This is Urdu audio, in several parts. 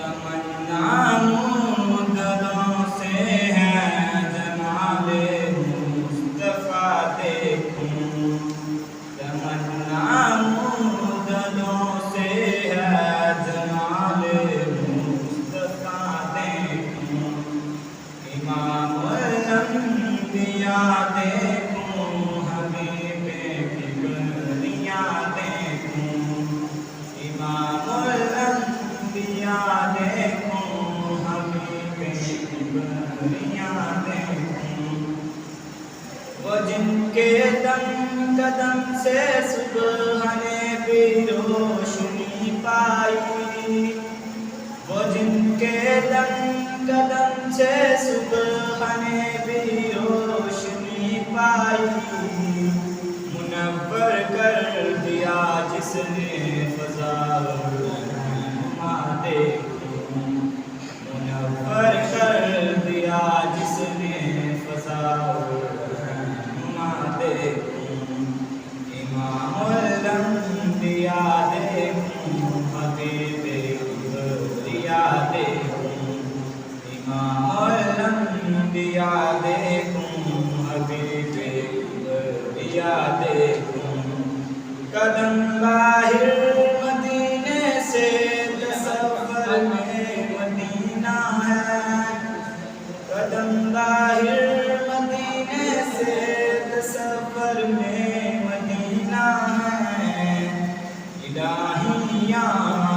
تمنا دلوں سے ہے جمال مصطفیٰ دیکھوں، تمنا دلوں سے ہے جمال مصطفیٰ دیکھوں، امام الانبیاء دیکھوں، حبیب کبریاء دیکھوں، امام الانبیاء دیکھوں، حبیب کبریاء دیکھوں، وہ جن کے دم قدم سے صبح نے بھی روشنی پائی، وہ جن کے دم قدم سے صبح نے بھی روشنی پائی، منور کر دیا جس نے فضا رہنما دیکھوں، منور کر دیا جس نے فضا رہنما دیکھوں، امام الانبیاء دیکھوں، حبیب کبریاء دیکھوں، امام الانبیاء دیکھوں، حبیب کبریاء دیکھوں، قدم باہر مدینے سے تصور میں مدینہ ہے، قدم باہر مدینے سے تصور میں مدینہ ہے، الہی یا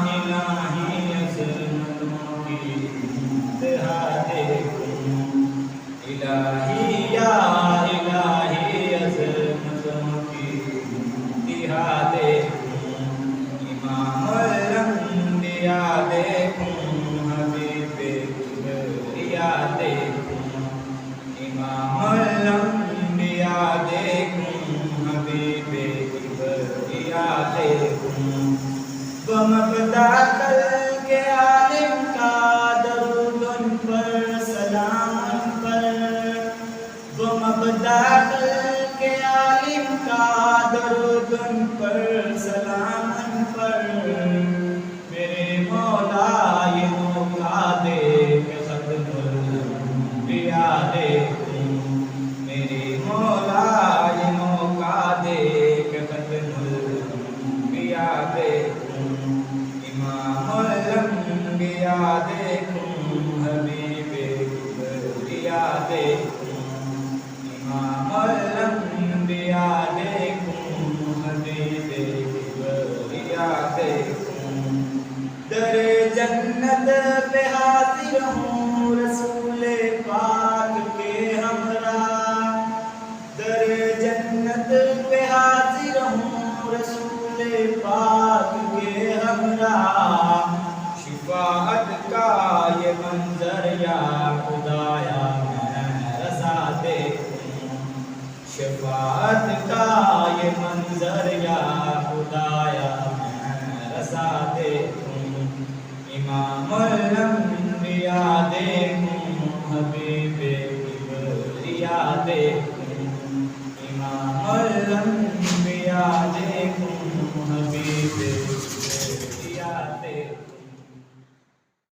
الہی عظمتوں کی انتہا دیکھوں، الہی یا الہی عظمتوں کی انتہا دیکھوں، امام الانبیاء دیکھوں، حبیب کبریاء دیکھوں، امام الانبیاء دیکھوں، حبیب کبریاء دیکھوں، وہ مبدا کل کے عالم کا درود ان پر سلام ان پر، وہ مبدا کل کے عالم کا درود ان پر سلام ان پر، میرے مولا یہ موقع دے کہ ختم الانبیاء دیکھوں، میرے مولا یہ موقع دے کہ ختم الانبیاء دیکھوں، امام الانبیاء دیکھوں، حبیب کبریاء دیکھوں، امام الانبیاء دیکھوں، حبیب کبریاء دیکھوں، در جنت پہ حاضر ہوں رسول پاک کے ہمراہ، در جنت پہ حاضر ہوں رسول پاک کے ہمراہ، شفاعت کا یہ منظر یا خدایا میں رضا دیکھوں، شفاعت کا یہ منظر یا خدایا میں رضا دیکھوں، امام